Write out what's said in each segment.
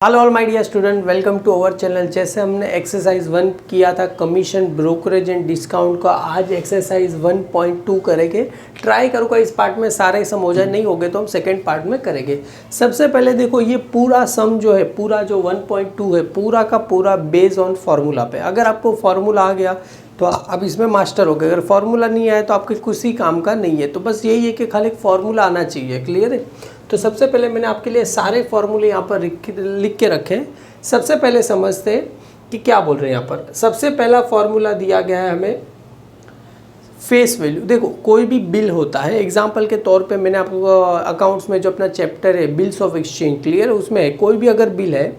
Hello all my dear student, welcome to our channel. जैसे हमने exercise 1 किया था कमीशन ब्रोकरेज एंड डिस्काउंट का, आज एक्सरसाइज 1.2 करेंगे। ट्राई करूँगा इस पार्ट में सारे सम हो जाए, नहीं हो गए तो हम सेकेंड पार्ट में करेंगे। सबसे पहले देखो, ये पूरा सम जो है, पूरा जो 1.2 है, पूरा का पूरा बेस्ड ऑन फार्मूला पे। अगर आपको फार्मूला आ गया तो आप इसमें मास्टर हो गए। अगर फार्मूला नहीं आया तो आपके किसी काम का नहीं है। तो बस यही है कि खाली फार्मूला आना चाहिए। क्लियर है? तो सबसे पहले मैंने आपके लिए सारे फार्मूले यहाँ पर लिख के रखे हैं। सबसे पहले समझते हैं कि क्या बोल रहे हैं यहाँ पर। सबसे पहला फार्मूला दिया गया है हमें फेस वैल्यू। देखो, कोई भी बिल होता है, एग्जांपल के तौर पे मैंने आपको अकाउंट्स में जो अपना चैप्टर है बिल्स ऑफ एक्सचेंज, क्लियर है, उसमें कोई भी अगर बिल है,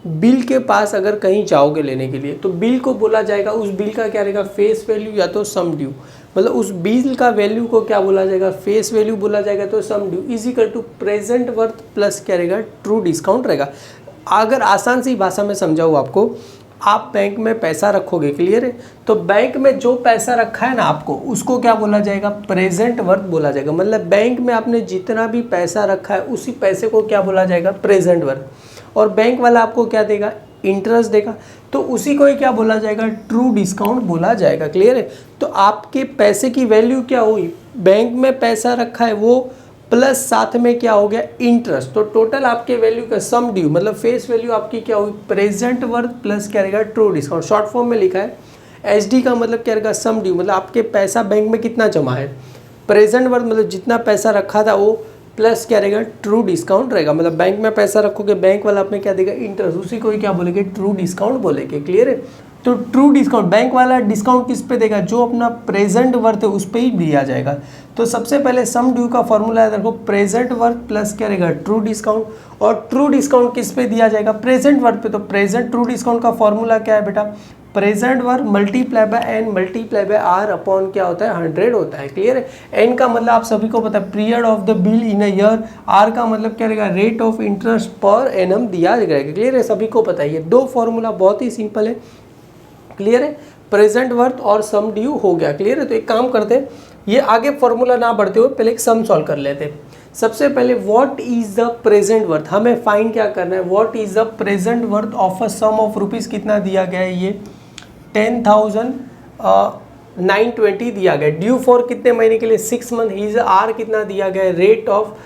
बिल के पास अगर कहीं जाओगे लेने के लिए तो बिल को बोला जाएगा, उस बिल का क्या रहेगा, फेस वैल्यू या तो सम ड्यू। मतलब उस बिल का वैल्यू को क्या बोला जाएगा, फेस वैल्यू बोला जाएगा, तो sum due is equal to present worth plus क्या रहेगा, ट्रू डिस्काउंट रहेगा। अगर आसान सी भाषा में समझाऊँ आपको, आप बैंक में पैसा रखोगे, क्लियर है, तो बैंक में जो पैसा रखा है ना आपको, उसको क्या बोला जाएगा, प्रेजेंट वर्थ बोला जाएगा। मतलब बैंक में आपने जितना भी पैसा रखा है उसी पैसे को क्या बोला जाएगा, प्रेजेंट वर्थ। और बैंक वाला आपको क्या देगा, इंटरेस्ट देगा, तो उसी को ही क्या बोला जाएगा, ट्रू डिस्काउंट बोला जाएगा। क्लियर है? तो आपके पैसे की वैल्यू क्या हुई, बैंक में पैसा रखा है वो, प्लस साथ में क्या हो गया, इंटरेस्ट। तो टोटल आपके वैल्यू का सम ड्यू, मतलब फेस वैल्यू आपकी क्या हुई, प्रेजेंट वर्थ प्लस क्या रहेगा, ट्रू डिस्काउंट। शॉर्ट फॉर्म में लिखा है एसडी का मतलब क्या रहेगा, सम ड्यू। मतलब आपके पैसा बैंक में कितना जमा है, प्रेजेंट वर्थ मतलब जितना पैसा रखा था वो, प्लस क्या रहेगा, ट्रू डिस्काउंट रहेगा। मतलब बैंक में पैसा रखोगे, बैंक वाला अपने क्या देगा, इंटरेस्ट, उसी को ही क्या बोलेंगे, ट्रू डिस्काउंट बोलेंगे। क्लियर है? तो ट्रू डिस्काउंट, बैंक वाला डिस्काउंट किस पे देगा, जो अपना प्रेजेंट वर्थ है उस पर ही दिया जाएगा। तो सबसे पहले सम ड्यू का फॉर्मूला है, देखो, प्रेजेंट वर्थ प्लस क्या रहेगा, ट्रू डिस्काउंट। और ट्रू डिस्काउंट किस पे दिया जाएगा, प्रेजेंट वर्थ पे। तो प्रेजेंट ट्रू डिस्काउंट का फॉर्मूला क्या है बेटा, present worth multiply by N multiply by R upon क्या होता है, 100 होता है। क्लियर है? एन का मतलब आप सभी को पता है, period of the bill in a year. R का मतलब क्या रहेगा, rate of interest per annum दिया जाएगा। क्लियर है? सभी को पता है। ये दो फॉर्मूला बहुत ही सिंपल है। क्लियर है? प्रेजेंट वर्थ और सम ड्यू हो गया। क्लियर है? तो एक काम करते हैं, ये आगे फॉर्मूला ना बढ़ते हुए पहले एक सम सॉल्व कर लेते हैं। सबसे पहले what is the present worth, हमें फाइंड क्या करना है, what is the present worth of a sum of rupees, कितना दिया गया है, ये 10,920 दिया गया। ड्यू फॉर कितने महीने के लिए, 6 मंथ। इज आर कितना दिया गया है, रेट ऑफ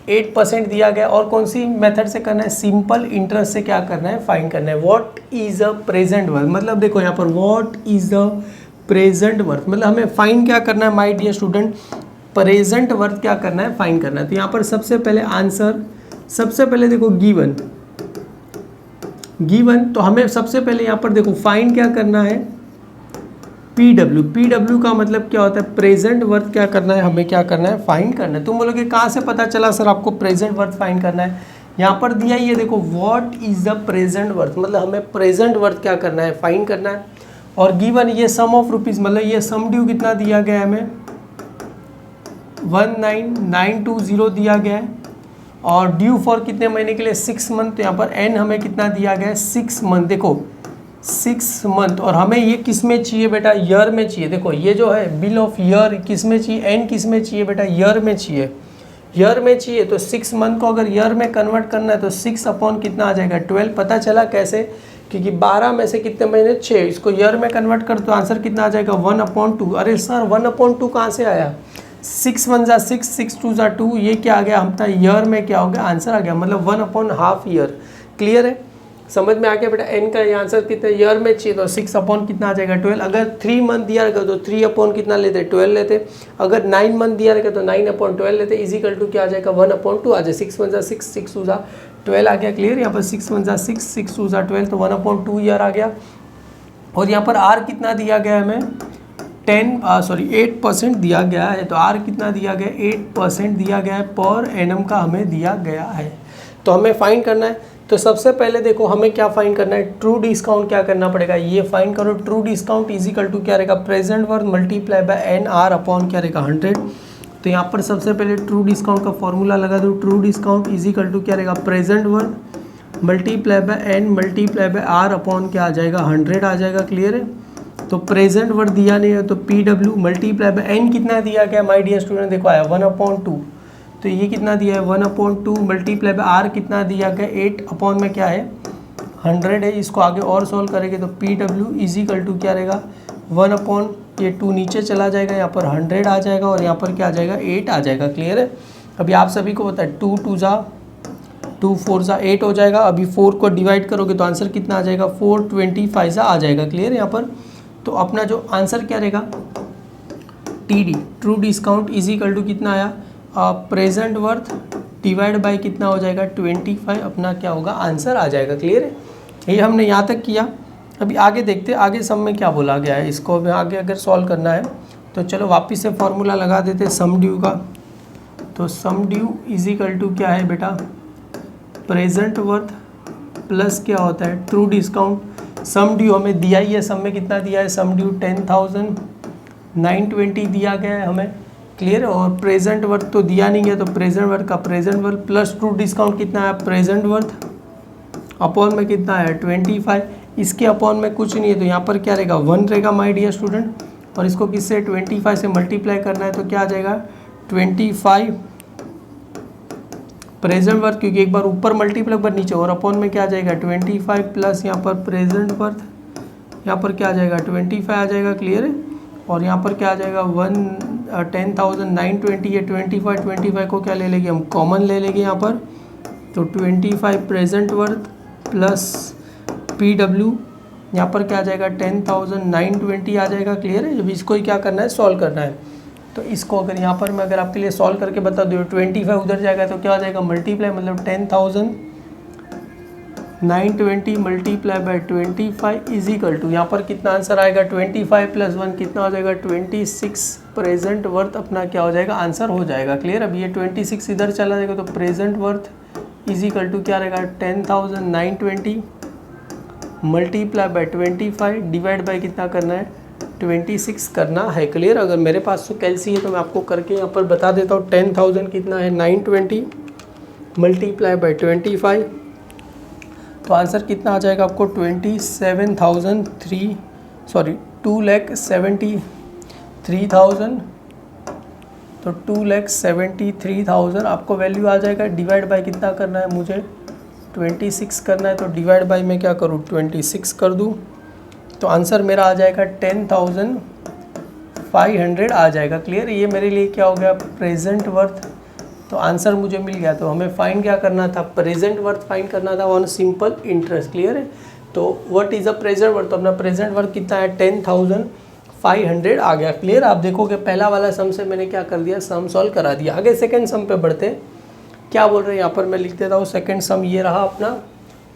8% दिया गया। और कौन सी मेथड से करना है, सिंपल इंटरेस्ट से क्या करना है, फाइंड करना है। What is a present worth, मतलब देखो यहाँ पर what is the present worth, मतलब हमें फाइंड क्या करना है my dear student, present worth क्या करना है, फाइंड करना है। तो यहाँ पर सबसे पहले आंसर, सबसे पहले देखो गिवन, तो हमें सबसे पहले यहाँ पर देखो फाइंड क्या करना है, पीडब्ल्यू। पीडब्ल्यू का मतलब क्या होता है, प्रेजेंट वर्थ क्या करना है, हमें क्या करना है, फाइंड करना है। तुम बोलोगे कहाँ से पता चला सर आपको प्रेजेंट वर्थ फाइंड करना है, यहाँ पर दिया ही है, देखो what is the present worth, मतलब हमें प्रेजेंट वर्थ क्या करना है, फाइंड करना है। और गिवन ये सम ऑफ रुपीज़, मतलब ये सम ड्यू कितना दिया गया है हमें, 19,920 दिया गया है। और ड्यू फॉर कितने महीने के लिए, 6 मंथ। तो यहाँ पर एन हमें कितना दिया गया है, 6 मंथ। देखो 6 मंथ, और हमें ये किस में चाहिए बेटा, ईयर में चाहिए। देखो ये जो है बिल ऑफ ईयर किस में चाहिए, एन किस में चाहिए बेटा, ईयर में चाहिए, ईयर में चाहिए। तो 6 मंथ को अगर ईयर में कन्वर्ट करना है तो 6 अपॉन कितना आ जाएगा, 12। पता चला कैसे, क्योंकि 12 में से कितने महीने, 6, इसको ईयर में कन्वर्ट कर तो आंसर कितना आ जाएगा, 1/2। अरे सर 1/2 कहाँ से आया, 6 1 जा 6, 6 2 जा 2, ये क्या आ गया हमारा, ईयर में क्या हो गया, आंसर आ गया, मतलब 1/2 ईयर। क्लियर है? समझ में आ गया बेटा। एन का ये आंसर कितना ईयर में चाहिए, तो 6 अपॉन कितना आ जाएगा, 12। अगर 3 मंथ दिया रहेगा तो 3 अपॉन कितना लेते, 12 लेते। अगर 9 मंथ दिया रहेगा तो 9/12 लेते। इजिकल टू क्या आ जाएगा, 1/2 आ जाए। 6 1 जा 6, 6 2 जा 12 आ गया। क्लियर? यहाँ पर 6 1 जा 6, 6 2 जा 12, तो 1/2 ईयर आ गया। और यहाँ पर आर कितना दिया गया है हमें, 8% दिया गया है। तो आर कितना दिया गया, 8% दिया गया है, पर एनम का हमें दिया गया है। तो हमें फाइंड करना है। तो सबसे पहले देखो हमें क्या फाइंड करना है, ट्रू डिस्काउंट क्या करना पड़ेगा, ये फाइंड करो। ट्रू डिस्काउंट इजिकल टू क्या रहेगा, present worth multiply by N R upon क्या रहेगा, 100। तो यहाँ पर सबसे पहले ट्रू डिस्काउंट का फॉर्मूला लगा दो। ट्रू डिस्काउंट इजिकल टू क्या रहेगा, present worth multiply by N multiply by R upon क्या आ जाएगा, 100 आ जाएगा। क्लियर है? तो प्रेजेंट वर्थ दिया नहीं है तो P W multiply by N कितना दिया गया माय डियर स्टूडेंट, देखो आया 1/2। तो ये कितना दिया है 1/2 मल्टीप्लाई बाय आर कितना दिया गया 8 अपॉन में क्या है 100 है। इसको आगे और सॉल्व करेंगे तो पी डब्ल्यू इजिकल टू क्या रहेगा 1/, ये 2 नीचे चला जाएगा, यहाँ पर 100 आ जाएगा और यहाँ पर क्या आ जाएगा 8 आ जाएगा। क्लियर है। अभी आप सभी को पता है 2 2 जा 2 4 जा 8 हो जाएगा। अभी 4 को डिवाइड करोगे तो आंसर कितना आ जाएगा 425 जा आ जाएगा। क्लियर है यहाँ पर। तो अपना जो आंसर क्या रहेगा TD true discount is equal to कितना आया प्रेजेंट वर्थ डिवाइड बाय कितना हो जाएगा 25, अपना क्या होगा आंसर आ जाएगा। क्लियर है। ये हमने यहाँ तक किया। अभी आगे देखते हैं आगे सम में क्या बोला गया है। इसको अभी आगे अगर सॉल्व करना है तो चलो वापस से फॉर्मूला लगा देते हैं सम ड्यू का। तो सम ड्यू इजिकल टू क्या है बेटा प्रेजेंट वर्थ प्लस क्या होता है ट्रू डिस्काउंट। सम ड्यू हमें दिया ही है, सम में कितना दिया है सम ड्यू 10,920 दिया गया है हमें। क्लियर है। और प्रेजेंट वर्थ तो दिया नहीं है, तो प्रेजेंट वर्थ का present worth plus true discount कितना है प्रेजेंट वर्थ अपॉन में कितना है 25। इसके अपॉन में कुछ नहीं है तो यहाँ पर क्या रहेगा 1 रहेगा माय डियर स्टूडेंट। और इसको किससे 25 से मल्टीप्लाई करना है तो क्या आ जाएगा 25 प्रेजेंट वर्थ, क्योंकि एक बार ऊपर मल्टीप्लाई पर नीचे, और अपॉन में क्या आ जाएगा 25 प्लस यहाँ पर प्रेजेंट वर्थ, यहाँ पर क्या आ जाएगा 25 आ जाएगा। क्लियर है। और यहाँ पर क्या आ जाएगा 10,920 है 25 को क्या ले लेंगे हम कॉमन ले लेंगे यहाँ पर। तो 25 present worth plus P W यहाँ पर क्या आ जाएगा 10,920 आ जाएगा। क्लियर है। जब इसको ही क्या करना है सॉल्व करना है। तो इसको अगर यहाँ पर मैं अगर आपके लिए सॉल्व करके बता दूँ 25 उधर जाएगा तो क्या हो जाएगा मल्टीप्लाई, मतलब 10,920 मल्टीप्लाई बाय 25 इजिकल टू यहाँ पर कितना आंसर आएगा 25 प्लस 1 कितना हो जाएगा 26 प्रेजेंट वर्थ अपना क्या हो जाएगा आंसर हो जाएगा। क्लियर। अब ये 26 इधर चला जाएगा तो प्रेजेंट वर्थ इजिकल टू क्या रहेगा 10,920 मल्टीप्लाई बाय 25 डिवाइड बाय कितना करना है 26 करना है। क्लियर। अगर मेरे पास तो कैलसी है तो मैं आपको करके यहाँ पर बता देता हूँ 10,000 कितना है 920 मल्टीप्लाई बाय 25, तो आंसर कितना आ जाएगा आपको 2,73,000 तो 2,73,000 आपको वैल्यू आ जाएगा। डिवाइड बाय कितना करना है मुझे 26 करना है, तो डिवाइड बाय मैं क्या करूँ 26 कर दूँ तो आंसर मेरा आ जाएगा 10,500 आ जाएगा। क्लियर। ये मेरे लिए क्या हो गया प्रेजेंट वर्थ, तो आंसर मुझे मिल गया। तो हमें फाइंड क्या करना था प्रेजेंट वर्थ फाइंड करना था ऑन सिंपल इंटरेस्ट। क्लियर है। तो what is a present worth, तो अपना प्रेजेंट वर्थ कितना है 10,500 आ गया। क्लियर। आप देखोगे पहला वाला सम से मैंने क्या कर दिया सम सॉल्व करा दिया। आगे सेकेंड सम पे बढ़ते क्या बोल रहे हैं यहाँ पर मैं लिख देता हूँ। सेकेंड सम ये रहा अपना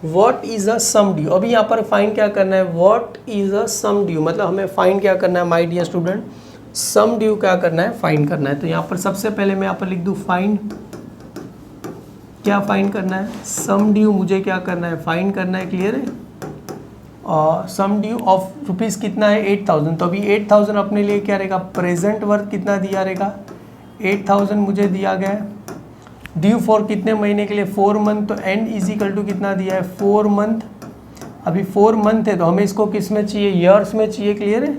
what is a sum due. अभी यहाँ पर फाइंड क्या करना है what is a sum due, मतलब हमें फाइंड क्या करना है my dear student sum due क्या करना है फाइंड करना है। तो यहाँ पर सबसे पहले मैं यहाँ पर लिख दूँ फाइंड, क्या फाइंड करना है सम ड्यू मुझे क्या करना है फाइंड करना है। क्लियर है। और सम ड्यू ऑफ रुपीज़ कितना है 8,000, तो अभी 8,000 अपने लिए क्या रहेगा प्रेजेंट वर्थ कितना दिया रहेगा 8,000 मुझे दिया गया है। ड्यू फॉर कितने महीने के लिए 4 मंथ, तो एंड इजिकल टू कितना दिया है 4 मंथ। अभी 4 मंथ है तो हमें इसको किस में चाहिए ईयर्स में चाहिए। क्लियर है।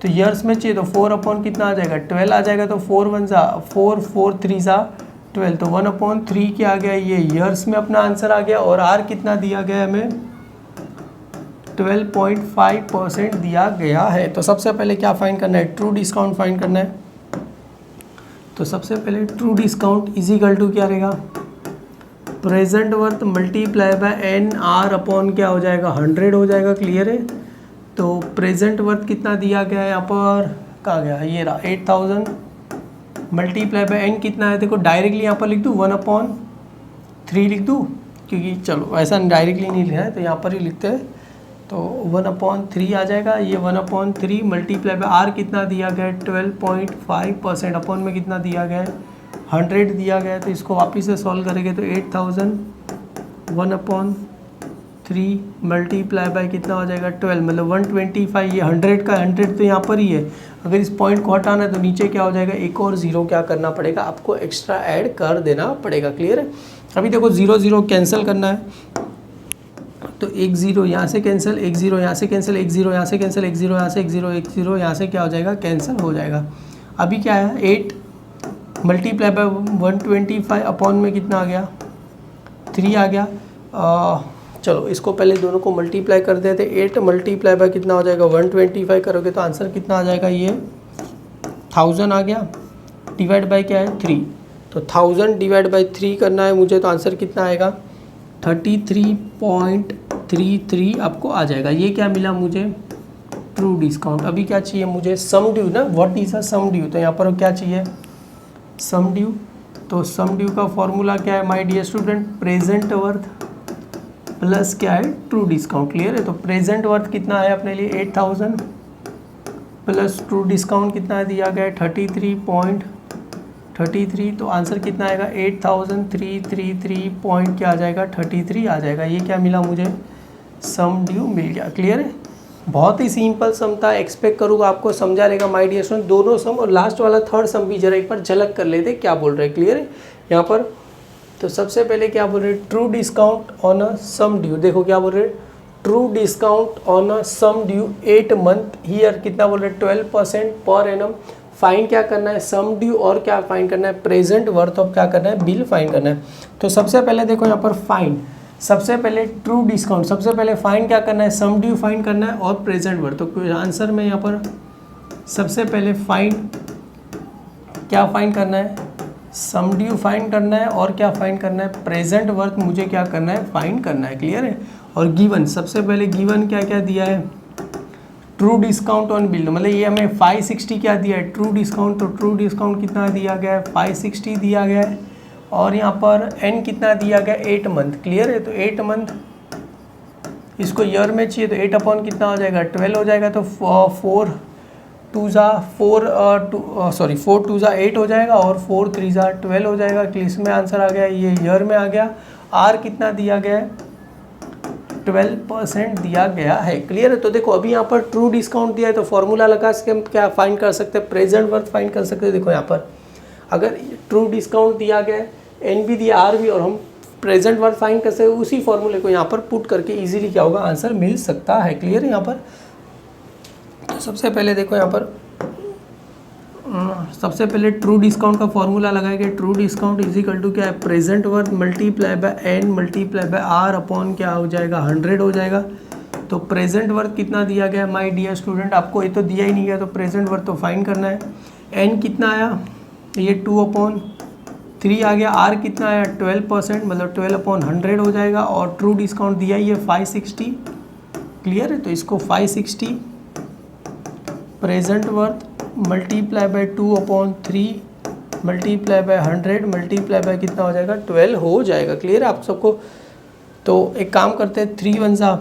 तो ईयर्स में चाहिए तो 4 अपॉन कितना आ जाएगा 12 आ जाएगा। तो 4 1 जा 4 4 3 जा 12, तो 1/3 क्या आ गया ये ईयर्स में अपना आंसर आ गया। और आर कितना दिया गया हमें 12.5% दिया गया है। तो सबसे पहले क्या फाइंड करना है ट्रू डिस्काउंट फाइंड करना है। तो सबसे पहले ट्रू डिस्काउंट इजिकल टू क्या रहेगा present worth multiply by N R upon क्या हो जाएगा 100 हो जाएगा। क्लियर है। तो प्रेजेंट वर्थ कितना दिया गया है यहाँ पर कहाँ गया ये रहा 8,000 मल्टीप्लाई बाय एन कितना है देखो डायरेक्टली यहाँ पर लिख दूँ 1/3 लिख दूँ, क्योंकि चलो ऐसा डायरेक्टली नहीं लिखना है तो यहाँ पर ही लिखते हैं। तो 1/3 आ जाएगा। ये 1/3 मल्टीप्लाई बाय आर कितना दिया गया है 12.5%, अपॉन में कितना दिया गया है 100 दिया गया है। तो इसको वापस से सॉल्व करेंगे तो 8,000 1/3 मल्टीप्लाई बाय कितना हो जाएगा 12, मतलब 125। ये 100 का 100 तो यहाँ पर ही है। अगर इस पॉइंट को हटाना है तो नीचे क्या हो जाएगा एक और जीरो क्या करना पड़ेगा आपको एक्स्ट्रा ऐड कर देना पड़ेगा। क्लियर है। अभी देखो 0 0 कैंसिल करना है तो 1 0 यहाँ से कैंसिल, 1 0 यहाँ से कैंसिल, 1 0 यहाँ से कैंसिल, 1 0 यहाँ से 1 0 1 0 यहाँ से क्या हो जाएगा कैंसिल हो जाएगा। अभी क्या है 8 मल्टीप्लाई बाय 125 अपॉन में कितना आ गया 3 आ गया। चलो इसको पहले दोनों को मल्टीप्लाई कर देते। 8 मल्टीप्लाई बाय कितना हो जाएगा 125 करोगे तो आंसर कितना आ जाएगा, ये 1000 आ गया, डिवाइड बाय क्या है 3। तो 1000 डिवाइड बाय 3 करना है मुझे, तो आंसर कितना आएगा 33.33 आपको आ जाएगा। ये क्या मिला मुझे, ट्रू डिस्काउंट। अभी क्या चाहिए मुझे, सम ड्यू ना, what is a sum due. तो यहाँ पर क्या चाहिए, सम ड्यू। तो सम ड्यू का फॉर्मूला क्या है my dear student, present worth plus क्या है ट्रू डिस्काउंट। क्लियर है। तो प्रेजेंट वर्थ कितना है अपने लिए 8000 प्लस ट्रू डिस्काउंट कितना दिया गया है 33.33। तो आंसर कितना आएगा 8333 पॉइंट क्या आ जाएगा 33 आ जाएगा। ये क्या मिला मुझे, सम ड्यू मिल गया। क्लियर है। बहुत ही सिंपल सम था, एक्सपेक्ट करूँगा आपको समझा रहेगा माय डियर स्टूडेंट। दोनों सम और लास्ट वाला थर्ड सम भी जरा एक बार झलक कर लेते क्या बोल रहे हैं। क्लियर है यहाँ पर। तो सबसे पहले क्या बोल रहे हैं, true discount on a sum due. देखो क्या बोल रहे हैं, true discount on a sum due 8 month here कितना बोल रहे हैं 12% पर एनम। फाइन क्या करना है, सम ड्यू और क्या फाइन करना है, प्रेजेंट वर्थ ऑफ क्या करना है, बिल फाइन करना है। तो सबसे पहले देखो यहाँ पर फाइन, सबसे पहले ट्रू डिस्काउंट, सबसे पहले फाइन क्या करना है, सम ड्यू फाइन करना है और प्रेजेंट वर्थ। तो आंसर में यहाँ पर सबसे पहले फाइन क्या फाइन करना है, सम ड्यू फाइन करना है और क्या फाइन करना है, प्रेजेंट वर्थ मुझे क्या करना है, फाइन करना है। क्लियर है। और गिवन, सबसे पहले गिवन क्या क्या दिया है, ट्रू डिस्काउंट ऑन बिल, मतलब ये हमें 560 क्या दिया है, ट्रू डिस्काउंट। तो ट्रू डिस्काउंट कितना दिया गया है 560 दिया गया है। और यहाँ पर एन कितना दिया गया 8 मंथ। क्लियर है। तो 8 मंथ इसको ईयर में चाहिए, तो 8 अपॉन कितना हो जाएगा 12 हो जाएगा। तो 4 2 ज़ा 8 हो जाएगा और 4 3 ज़ा 12 हो जाएगा। कि इसमें आंसर आ गया, ये ईयर में आ गया। आर कितना दिया गया है 12% दिया गया है। क्लियर है। तो देखो अभी यहाँ पर ट्रू डिस्काउंट दिया है तो फॉर्मूला लगा के हम क्या फाइन कर सकते हैं, प्रेजेंट वर्थ फाइन कर सकते हैं। देखो यहाँ पर अगर ट्रू डिस्काउंट दिया गया है, एन भी दिया, आर भी, और हम प्रेजेंट वर्थ फाइन कर सकते हैं, उसी फॉर्मूले को यहाँ पर पुट करके इजीली क्या होगा, आंसर मिल सकता है। क्लियर है यहाँ पर। तो सबसे पहले देखो यहाँ पर सबसे पहले ट्रू डिस्काउंट का फॉर्मूला लगाएंगे। True discount is equal to क्या है, present worth multiply by N multiply by R upon क्या हो जाएगा 100 हो जाएगा। तो प्रेजेंट वर्थ कितना दिया गया माय डियर स्टूडेंट, आपको ये तो दिया ही नहीं गया, तो प्रेजेंट वर्थ तो फाइन करना है। एन कितना आया, ये 2/3 आ गया। आर कितना आया 12%, मतलब 12/100 हो जाएगा। और ट्रू डिस्काउंट दिया ही है 560। क्लियर है। तो इसको 560 present worth multiply bye 2/3 multiply by 100 multiply by कितना हो जाएगा 12 हो जाएगा। क्लियर है आप सबको। तो एक काम करते हैं, 3 1 ज़ा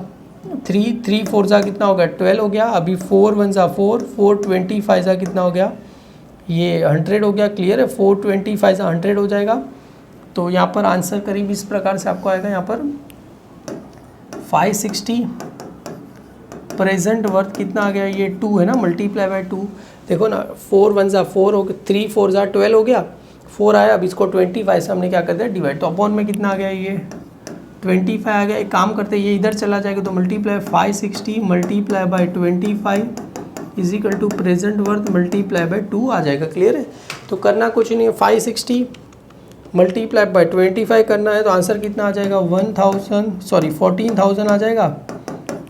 3 3 4 ज़ा कितना हो गया 12 हो गया। अभी 4 1 ज़ा 4 4 25 ज़ा कितना हो गया, ये 100 हो गया। क्लियर है। 4 25 ज़ा 100 हो जाएगा। तो यहाँ पर आंसर करीब इस प्रकार से आपको आएगा। यहाँ पर 560 प्रेजेंट वर्थ कितना आ गया, ये 2 है ना, मल्टीप्लाई बाय 2। देखो ना 4 1 ज़ा 4 हो गया, 3 4 ज़ा 12 हो गया, 4 आया। अब इसको 25 से हमने क्या कर दिया डिवाइड। तो अपॉन में कितना आ गया, ये 25 आ गया। एक काम करते हैं, ये इधर चला जाएगा तो multiply 560 multiply by 25 is equal to present worth multiply by 2 आ जाएगा। क्लियर है। तो करना कुछ नहीं है, 560 मल्टीप्लाई बाय 25 करना है। तो आंसर कितना आ जाएगा 14,000 आ जाएगा।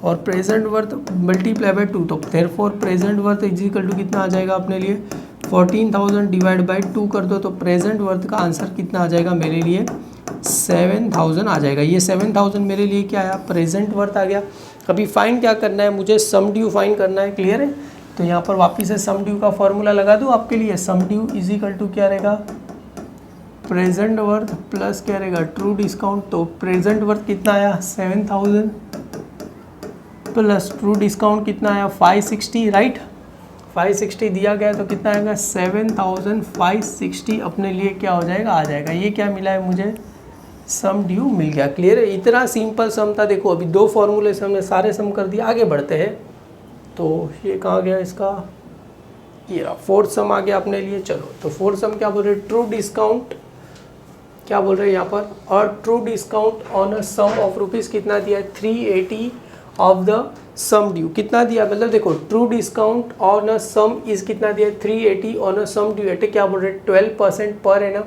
और प्रेजेंट वर्थ मल्टीप्लाई बाय 2, तो therefore present worth is equal to कितना आ जाएगा अपने लिए 14,000 डिवाइड बाय 2 कर दो। तो प्रेजेंट वर्थ का आंसर कितना आ जाएगा मेरे लिए 7,000 आ जाएगा। ये 7,000 मेरे लिए क्या आया, प्रेजेंट वर्थ आ गया। अभी फाइन क्या करना है मुझे, सम ड्यू फाइन करना है। क्लियर है। तो यहाँ पर वापिस से सम ड्यू का फॉर्मूला लगा दूँ आपके लिए। सम ड्यू इज इक्वल टू क्या रहेगा, प्रेजेंट वर्थ प्लस क्या रहेगा ट्रू डिस्काउंट। तो प्रेजेंट वर्थ कितना आया 7,000 प्लस ट्रू डिस्काउंट कितना आया 560, राइट। 560 दिया गया तो कितना आएगा 7,560 अपने लिए क्या हो जाएगा, आ जाएगा। ये क्या मिला है मुझे, सम ड्यू मिल गया। क्लियर है। इतना सिंपल सम था। देखो अभी 2 फॉर्मूले से हमने सारे सम कर दिए। आगे बढ़ते हैं। तो ये कहाँ गया इसका, ये 4th सम आ गया अपने लिए। चलो तो 4th सम क्या बोल रहे हैं, ट्रू डिस्काउंट क्या बोल रहे हैं यहाँ पर, और true discount on a sum of rupees कितना दिया है 380 ऑफ द सम ड्यू। कितना दिया, मतलब देखो true discount on a sum is कितना दिया 380 on a sum due at क्या बोल रहे हैं 12% पर एनम।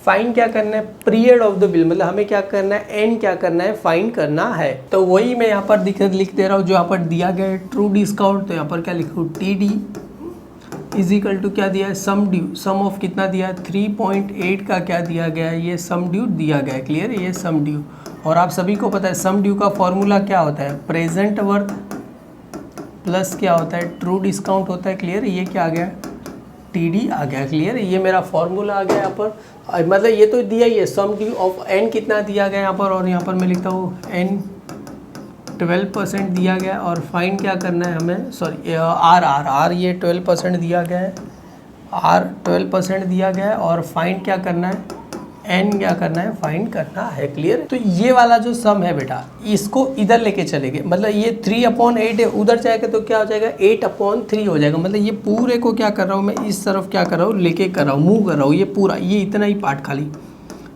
फाइन क्या करना है, पीरियड ऑफ द बिल, मतलब हमें क्या करना है, एन क्या करना है, फाइन करना है। तो वही मैं यहाँ पर लिख दे रहा हूँ जो यहाँ पर दिया गया है ट्रू डिस्काउंट। तो यहाँ पर क्या लिखूँ, T D is equal to क्या दिया है, सम ड्यू, सम ऑफ कितना दिया है 3.8 का क्या दिया गया है, ये सम ड्यू दिया गया है। क्लियर है, ये सम ड्यू। और आप सभी को पता है सम ड्यू का फॉर्मूला क्या होता है, प्रेजेंट वर्थ प्लस क्या होता है, ट्रू डिस्काउंट होता है। क्लियर है, ये क्या आ गया, टी डी आ गया। क्लियर है, ये मेरा फॉर्मूला आ गया यहाँ पर। मतलब ये तो दिया ही है, सम ड्यू ऑफ एन कितना दिया गया यहाँ पर, और यहाँ पर मैं लिखता हूँ एन 12% दिया गया, और फाइन क्या करना है हमें, सॉरी आर ये 12% दिया गया है, आर 12% दिया गया है, और फाइन क्या करना है, एन क्या करना है, फाइन करना है। क्लियर। तो ये वाला जो सम है बेटा, इसको इधर लेके चलेंगे, मतलब ये 3/8 है, उधर जाएगा तो क्या हो जाएगा 8/3 हो जाएगा। मतलब ये पूरे को क्या कर रहा हूँ मैं, इस तरफ क्या कर रहा हूँ, लेके कर रहा हूँ, मूव कर रहा हूँ, ये पूरा, ये इतना ही पार्ट खाली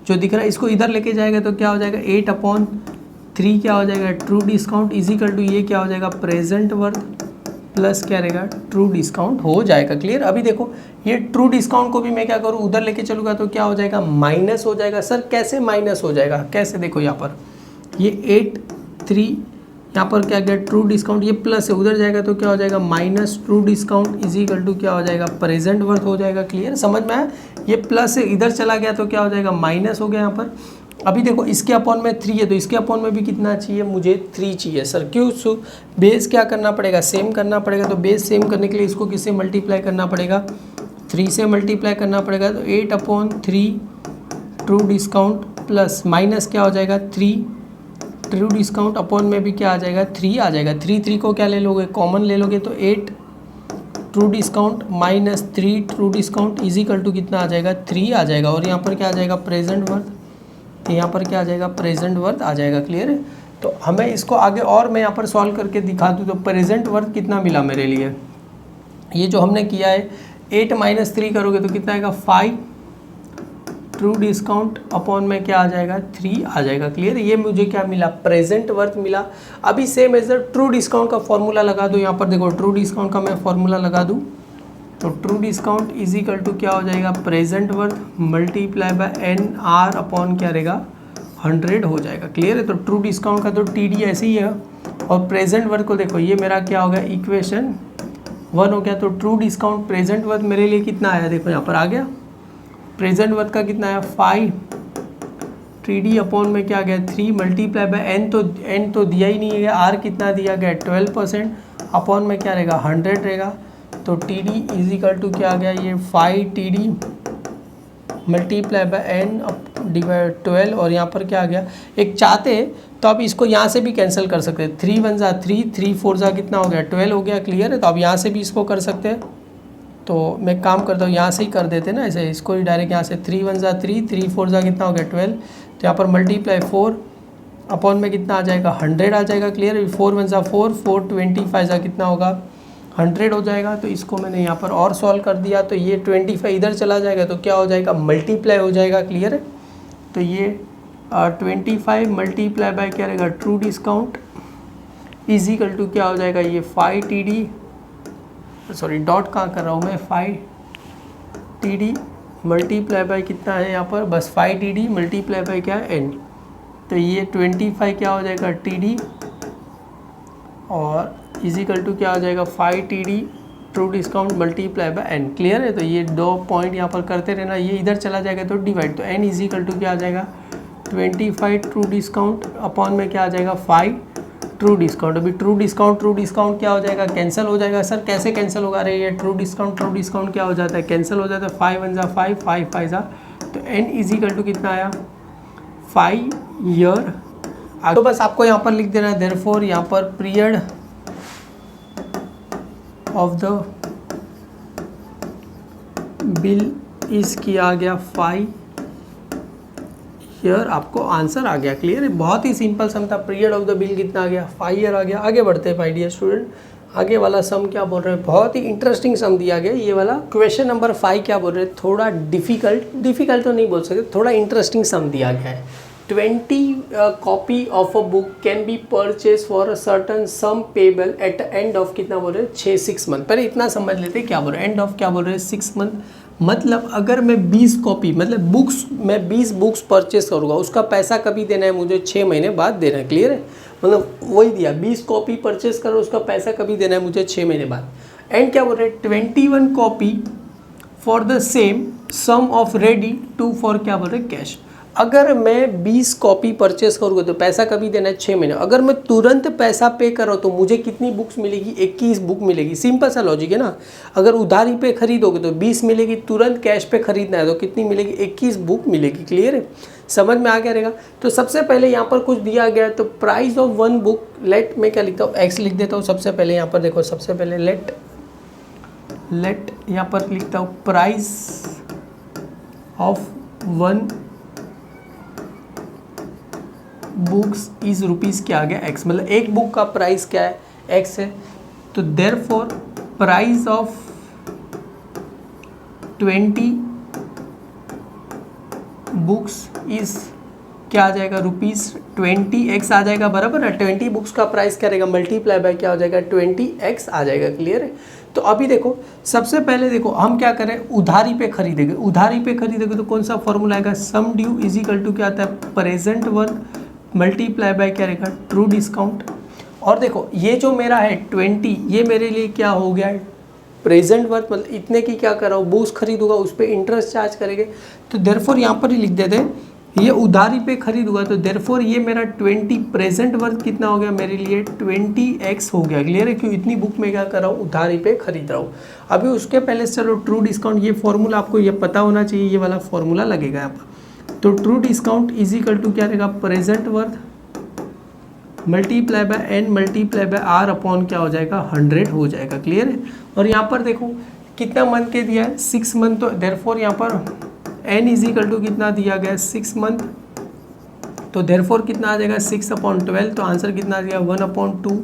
जो दिख रहा है, इसको इधर लेके जाएगा तो क्या हो जाएगा 8/3 क्या हो जाएगा, true discount is equal to ये क्या हो जाएगा, प्रेजेंट वर्थ प्लस क्या रहेगा, ट्रू डिस्काउंट हो जाएगा। क्लियर। अभी देखो ये ट्रू डिस्काउंट को भी मैं क्या करूँ, उधर लेके चलूँगा तो क्या हो जाएगा, माइनस हो जाएगा। सर कैसे माइनस हो जाएगा, कैसे, देखो यहाँ पर ये 8/3 यहाँ पर क्या गया, ट्रू डिस्काउंट, ये प्लस है, उधर जाएगा तो क्या हो जाएगा minus true discount is equal to क्या हो जाएगा, प्रेजेंट वर्थ हो जाएगा। क्लियर, समझ में आया। ये प्लस है, इधर चला गया तो क्या हो जाएगा, माइनस हो गया यहाँ पर। अभी देखो इसके अपॉन में 3 है, तो इसके अपॉन में भी कितना चाहिए, मुझे 3 चाहिए। सर क्यों, बेस क्या करना पड़ेगा, सेम करना पड़ेगा। तो बेस सेम करने के लिए इसको किससे मल्टीप्लाई करना पड़ेगा, 3 से मल्टीप्लाई करना पड़ेगा। तो 8/3 ट्रू डिस्काउंट प्लस माइनस क्या हो जाएगा 3 ट्रू डिस्काउंट, अपॉन में भी क्या आ जाएगा 3 आ जाएगा। 3 को क्या ले लोगे, कॉमन ले लोगे, तो 8 true discount minus 3 true discount is equal to कितना आ जाएगा 3 आ जाएगा। और यहाँ पर क्या आ जाएगा प्रेजेंट वर्थ, तो यहाँ पर क्या आ जाएगा, प्रेजेंट वर्थ आ जाएगा। क्लियर है। तो हमें इसको आगे और मैं यहाँ पर सॉल्व करके दिखा दूँ तो प्रेजेंट वर्थ कितना मिला मेरे लिए, ये जो हमने किया है 8 - 3 करोगे तो कितना आएगा 5 ट्रू डिस्काउंट अपॉन में क्या आ जाएगा 3 आ जाएगा। क्लियर है, ये मुझे क्या मिला, प्रेजेंट वर्थ मिला। अभी सेम एज ट्रू डिस्काउंट का फॉर्मूला लगा दो। यहाँ पर देखो ट्रू डिस्काउंट का मैं फॉर्मूला लगा दूँ तो true discount is equal to क्या हो जाएगा, present worth multiply by N R upon क्या रहेगा 100 हो जाएगा। क्लियर है। तो ट्रू डिस्काउंट का तो टी डी ऐसे ही है, और प्रेजेंट वर्थ को देखो ये मेरा क्या हो गया, इक्वेशन 1 हो गया। तो ट्रू डिस्काउंट प्रेजेंट वर्थ मेरे लिए कितना आया, देखो यहाँ पर आ गया, प्रेजेंट वर्थ का कितना आया 5 टी डी अपॉन में क्या आ गया 3 मल्टीप्लाई बाय एन तो दिया ही नहीं है, आर कितना दिया गया 12% अपॉन में क्या रहेगा 100 रहेगा। तो T D is equal to क्या आ गया, ये 5 T D multiply by N divide 12, और यहाँ पर क्या आ गया, एक चाहते तो आप इसको यहाँ से भी कैंसिल कर सकते हैं, 3 × 1 = 3, 3 × 4 = कितना हो गया 12 हो गया। क्लियर है। तो आप यहाँ से भी इसको कर सकते हैं, तो मैं काम करता हूँ यहाँ से ही कर देते ना, ऐसे इसको ही डायरेक्ट यहाँ से 3 × 1 = 3, 3 × 4 = कितना हो गया 12। तो यहाँ पर मल्टीप्लाई 4 अपॉन में कितना आ जाएगा 100 आ जाएगा। क्लियर है। 4 × 1 = 4, 4 × 25 कितना होगा 100 हो जाएगा। तो इसको मैंने यहाँ पर और सॉल्व कर दिया, तो ये 25 इधर चला जाएगा तो क्या हो जाएगा मल्टीप्लाई हो जाएगा। क्लियर है। तो ये 25 मल्टीप्लाई बाय क्या रहेगा true discount is equal to क्या हो जाएगा, ये 5 टी डी, सॉरी डॉट कहाँ कर रहा हूँ मैं, 5 टी डी मल्टीप्लाई बाय कितना है यहाँ पर, बस 5 टी डी मल्टीप्लाई बाय क्या है एन। तो ये 25 क्या हो जाएगा टी डी और इज इक्वल टू क्या हो जाएगा 5 T D true discount multiply by N. Clear है। तो ये 2 पॉइंट यहाँ पर करते रहना, ये इधर चला जाएगा तो डिवाइड, तो एन इज इक्वल टू क्या आ जाएगा 25 ट्रू डिस्काउंट अपॉन में क्या आ जाएगा 5 ट्रू डिस्काउंट। अभी ट्रू डिस्काउंट क्या हो जाएगा, कैंसिल हो जाएगा। सर कैसे कैंसिल होगा, अरे ये ट्रू डिस्काउंट क्या हो जाता है, कैंसिल हो जाता है, 5 × 1 = 5, 5 × 5 = तो एन इज इक्वल टू कितना आया 5 ईयर। तो बस आपको यहाँ पर लिख देना है देयरफॉर यहाँ पर पीरियड ऑफ द बिल इस किया आ गया 5 ईयर, आपको आंसर आ गया। क्लियर है। बहुत ही सिंपल सम था। पीरियड ऑफ द बिल कितना आ गया 5 ईयर आ गया। आगे बढ़ते हैं माय डियर स्टूडेंट। आगे वाला सम क्या बोल रहे हैं, बहुत ही इंटरेस्टिंग सम दिया गया ये वाला। क्वेश्चन नंबर 5 क्या बोल रहे हैं, थोड़ा डिफिकल्ट तो नहीं बोल सकते, थोड़ा इंटरेस्टिंग सम दिया गया है। 20 copy of a book can be purchase for a certain some payable eight end of कितना बोल रहे हैं 6 मंथ। पहले इतना समझ लेते हैं क्या बोल रहे हैं, एंड ऑफ क्या बोल रहे हैं 6 मंथ। मतलब अगर मैं 20 कॉपी मतलब बुक्स मैं 20 बुक्स परचेस करूँगा, उसका पैसा कभी देना है मुझे 6 महीने बाद देना है। क्लियर है, मतलब वही दिया 20 कॉपी परचेस करो, उसका पैसा कभी देना है मुझे 6 महीने बाद। एंड क्या बोल रहे हैं 21 copy for the same sum of ready to for क्या बोल रहे हैं कैश। अगर मैं 20 कॉपी परचेस करूँगा तो पैसा कभी देना है 6 महीने। अगर मैं तुरंत पैसा पे कर रहा हूँ तो मुझे कितनी बुक्स मिलेगी, 21 बुक मिलेगी। सिंपल सा लॉजिक है ना। अगर उधारी पे खरीदोगे तो 20 मिलेगी, तुरंत कैश पे खरीदना है तो कितनी मिलेगी, 21 बुक मिलेगी। क्लियर है, समझ में आ गया रहेगा। तो सबसे पहले यहाँ पर कुछ दिया गया है, तो price of one book, let मैं क्या लिखता हूँ एक्स लिख देता हूँ। सबसे पहले यहाँ पर देखो, सबसे पहले लेट यहाँ पर लिखता हूँ price of one books is rupees क्या आ गया एक्स, मतलब एक बुक का प्राइस क्या है एक्स है। तो therefore price of 20 books is क्या आ जाएगा ₹20 आ जाएगा, बराबर है। 20 बुक्स का प्राइस क्या रहेगा, मल्टीप्लाई बाय क्या हो जाएगा 20x आ जाएगा। क्लियर है। तो अभी देखो सबसे पहले देखो हम क्या करें, उधारी पे खरीदेंगे। उधारी पे खरीदेंगे तो कौन सा फॉर्मूला आएगा, सम ड्यू इज इक्वल टू क्या आता है प्रेजेंट वर्थ मल्टीप्लाई बाय क्या रहेगा ट्रू डिस्काउंट। और देखो ये जो मेरा है 20, ये मेरे लिए क्या हो गया प्रेजेंट वर्थ, मतलब इतने की क्या कर रहा हूँ बुक्स खरीदूंगा, उस पर इंटरेस्ट चार्ज करेंगे। तो देयरफॉर यहाँ पर ही लिख देते हैं, ये उधारी पे खरीदूंगा तो देयरफॉर ये मेरा 20 प्रेजेंट वर्थ कितना हो गया मेरे लिए 20x हो गया। क्लियर है, क्यों इतनी बुक में क्या कर रहा हूँ उधारी पे खरीद रहा हूँ। अभी उसके पहले चलो ट्रू डिस्काउंट, ये फॉर्मूला आपको ये पता होना चाहिए, ये वाला फॉर्मूला लगेगा यहाँ पर। तो true discount is equal to क्या रहेगा present worth multiply by N multiply by R upon क्या हो जाएगा 100 हो जाएगा। क्लियर है। और यहाँ पर देखो कितना मंथ के दिया है 6 मंथ, तो देयरफॉर यहाँ पर n इज इक्वल टू कितना दिया गया 6 मंथ, तो देयरफॉर कितना आ जाएगा 6/12। तो आंसर कितना आ जाएगा 1/2।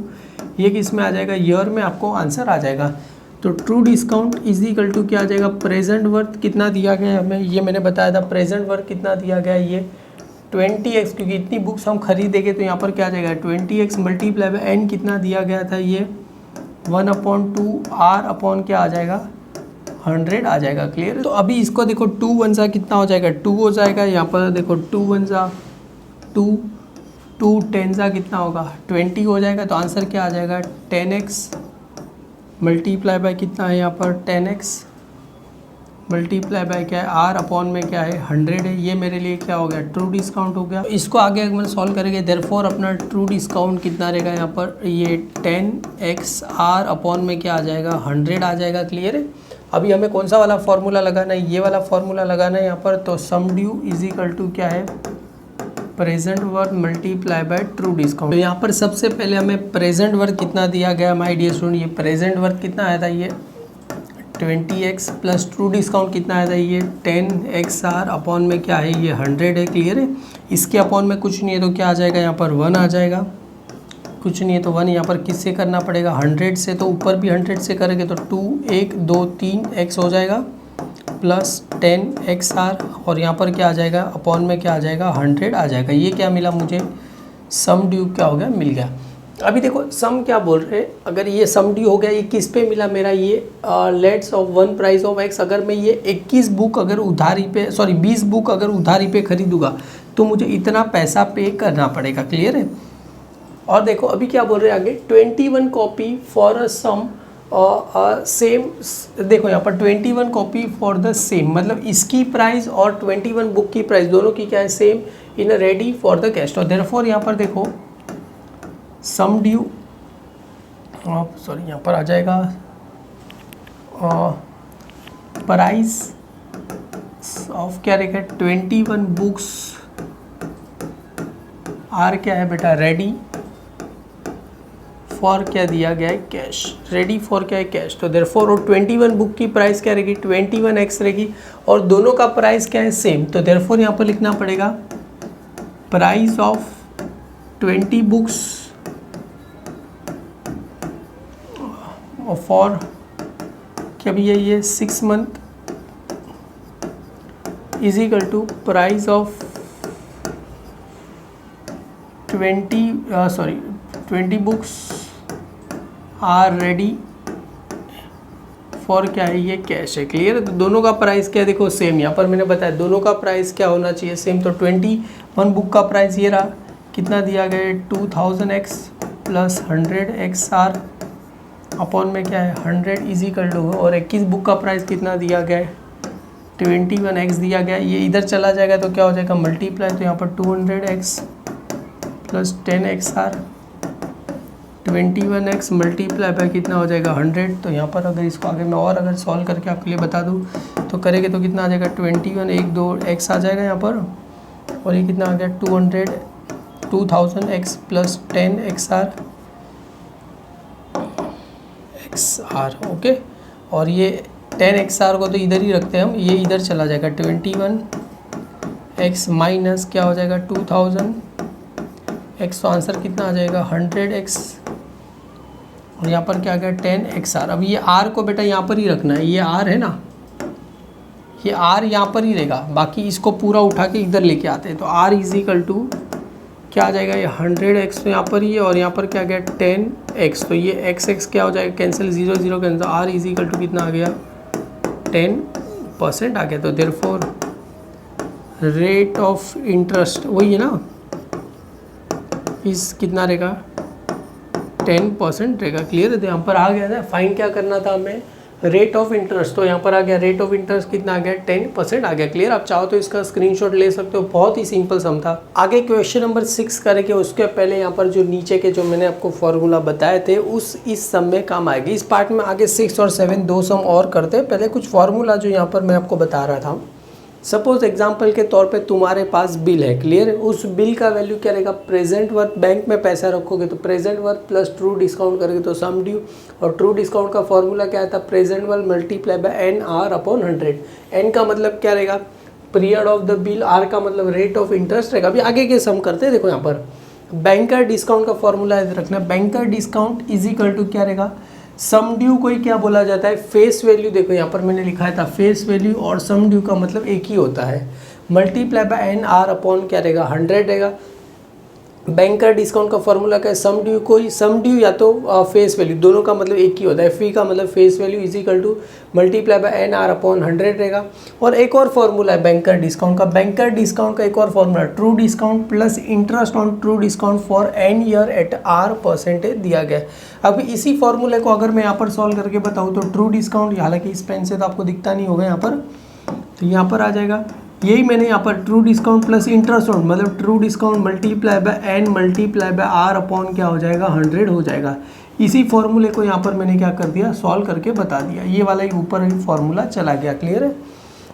ये किस में आ जाएगा ईयर में आपको आंसर आ जाएगा। तो true discount is equal to क्या आ जाएगा प्रेजेंट वर्थ कितना दिया गया है हमें, ये मैंने बताया था प्रेजेंट वर्थ कितना दिया गया है ये 20x, क्योंकि इतनी बुक्स हम खरीदेंगे तो यहाँ पर क्या आ जाएगा 20x मल्टीप्लाई बाय एन कितना दिया गया था ये 1/2 आर अपॉन क्या आ जाएगा 100 आ जाएगा। क्लियर। तो अभी इसको देखो 2 1 सा कितना हो जाएगा 2 हो जाएगा। यहाँ पर देखो 2 1 सा 2, 2 10 सा कितना होगा 20 हो जाएगा। तो आंसर क्या आ जाएगा 10x मल्टीप्लाई बाय कितना है यहाँ पर 10x मल्टीप्लाई बाय क्या है आर अपॉन में क्या है 100 है। ये मेरे लिए क्या हो गया ट्रू डिस्काउंट हो गया। इसको आगे अगर सॉल्व करेंगे देयरफॉर अपना ट्रू डिस्काउंट कितना रहेगा यहाँ पर ये 10x आर अपॉन में क्या आ जाएगा 100 आ जाएगा। क्लियर है। अभी हमें कौन सा वाला फॉर्मूला लगाना है, ये वाला फॉर्मूला लगाना है यहाँ पर। तो sum due is equal to क्या है present worth multiply by true discount. तो यहाँ पर सबसे पहले हमें प्रेजेंट वर्थ कितना दिया गया माय डियर स्टूडेंट, ये प्रेजेंट वर्थ कितना आया था ये 20x प्लस ट्रू डिस्काउंट कितना आया था ये 10xr अपॉन में क्या है ये 100 है। क्लियर है। इसके अपॉन में कुछ नहीं है तो क्या आ जाएगा यहाँ पर 1 आ जाएगा, कुछ नहीं है तो 1 यहाँ पर किससे करना पड़ेगा 100 से, तो ऊपर भी 100 से करेंगे तो 2 1 2 3x हो जाएगा प्लस 10xr और यहाँ पर क्या आ जाएगा अपॉन में क्या आ जाएगा 100 आ जाएगा। ये क्या मिला मुझे सम ड्यू क्या हो गया मिल गया। अभी देखो सम क्या बोल रहे हैं, अगर ये सम ड्यू हो गया ये किस पे मिला मेरा ये let's of one price of x. अगर मैं ये 21 बुक अगर उधारी पे 20 बुक अगर उधारी पे खरीदूंगा तो मुझे इतना पैसा पे करना पड़ेगा। क्लियर है। और देखो अभी क्या बोल रहे हैं आगे 21 copy for a sum same. देखो यहाँ पर 21 कॉपी फॉर द सेम, मतलब इसकी प्राइस और 21 बुक की प्राइस दोनों की क्या है same in ready for the cash. और देयरफॉर यहाँ पर देखो सम ड्यू सॉरी यहाँ पर आ जाएगा प्राइस ऑफ क्या रहेगा 21 बुक्स आर क्या है बेटा रेडी फॉर क्या दिया गया है कैश, रेडी फॉर क्या है कैश। तो देयरफॉर और 21 बुक की प्राइस क्या रहेगी 21x रहेगी और दोनों का प्राइस क्या है सेम। तो देयरफॉर यहाँ पर लिखना पड़ेगा प्राइस ऑफ 20 बुक्स फॉर क्या भी है ये 6 month is equal to price of 20 books are ready for क्या है, ये कैश है। क्लियर है। तो दोनों का प्राइस क्या है, देखो सेम, यहाँ पर मैंने बताया दोनों का प्राइस क्या होना चाहिए, सेम। तो 21 बुक का प्राइस ये रहा, कितना दिया गया है 2000x plus 100x are upon में क्या है 100 इजी कर लो। और 21 बुक का प्राइस कितना दिया गया है 21x दिया गया। ये इधर चला जाएगा तो क्या हो जाएगा मल्टीप्लाई, तो यहाँ पर 200x plus 10x are 21x multiply by कितना हो जाएगा 100। तो यहाँ पर अगर इसको आगे मैं और अगर सॉल्व करके आपके लिए बता दूँ तो करेंगे तो कितना आ जाएगा 21 1 2 x आ जाएगा यहाँ पर, और ये कितना आ गया 2000x plus 10x are okay. और ये 10x आर को तो इधर ही रखते हैं हम, ये इधर चला जाएगा 21x माइनस क्या हो जाएगा 2000x, तो आंसर कितना आ जाएगा 100x, और यहाँ पर क्या आ गया 10x आर। अब ये r को बेटा यहाँ पर ही रखना है, ये r है ना, ये r यहाँ पर ही रहेगा, बाकी इसको पूरा उठा के इधर लेके आते हैं। तो r इज इक्वल टू क्या आ जाएगा ये 100x, तो यहाँ पर ही है, और यहाँ पर क्या आ गया 10x, तो ये x क्या हो जाएगा कैंसिल, 0 0 कैंसिल, तो r इज इक्वल टू कितना आ गया 10% आ गया। तो देयरफॉर रेट ऑफ इंटरेस्ट वही है ना, इस कितना रहेगा 10% रहेगा। क्लियर है। तो यहाँ पर आ गया था फाइन क्या करना था हमें, रेट ऑफ इंटरेस्ट, तो यहाँ पर आ गया रेट ऑफ इंटरेस्ट कितना आ गया 10% आ गया। क्लियर। आप चाहो तो इसका स्क्रीनशॉट ले सकते हो, बहुत ही सिंपल सम था। आगे क्वेश्चन नंबर 6 करेंगे, उसके पहले यहाँ पर जो नीचे के जो मैंने आपको फॉर्मूला बताए थे उस इस सम में काम आएगी। इस पार्ट में आगे 6 और 7 दो सम और करते हैं। पहले कुछ फार्मूला जो यहाँ पर मैं आपको बता रहा था, सपोज एग्जाम्पल के तौर पे तुम्हारे पास बिल है। क्लियर है। उस बिल का वैल्यू क्या रहेगा, प्रेजेंट वर्थ, बैंक में पैसा रखोगे तो present worth plus true discount करोगे तो सम ड्यू, और ट्रू डिस्काउंट का फॉर्मूला क्या था present worth multiply by N R upon 100। N का मतलब क्या रहेगा period of the bill, R का मतलब रेट ऑफ इंटरेस्ट रहेगा। अभी आगे के सम करते हैं। देखो यहाँ पर बैंकर डिस्काउंट का फॉर्मूला रखना है, banker discount is equal to क्या रहेगा सम ड्यू को ही क्या बोला जाता है फेस वैल्यू। देखो यहाँ पर मैंने लिखा था फेस वैल्यू, और सम ड्यू का मतलब एक ही होता है, multiply by N R upon क्या रहेगा 100 रहेगा। बैंकर डिस्काउंट का फॉर्मूला क्या है सम ड्यू को ही, सम ड्यू या तो फेस वैल्यू, दोनों का मतलब एक ही होता है। फी का मतलब face value is equal to multiply by N R upon 100 रहेगा। और एक और फॉर्मूला है बैंकर डिस्काउंट का, बैंकर डिस्काउंट का एक और formula true discount plus interest on true discount for N year at R percentage दिया गया है। अब इसी फॉर्मूले को अगर मैं यहाँ पर सॉल्व करके बताऊँ तो ट्रू डिस्काउंट, हालांकि इस पेन से तो आपको दिखता नहीं होगा यहाँ पर, तो यहाँ पर आ जाएगा यही मैंने यहाँ पर true discount plus interest on, मतलब true discount multiply by N multiply by R upon क्या हो जाएगा 100 हो जाएगा। इसी फॉर्मूले को यहाँ पर मैंने क्या कर दिया सॉल्व करके बता दिया, ये वाला ही ऊपर ही फॉर्मूला चला गया। क्लियर है।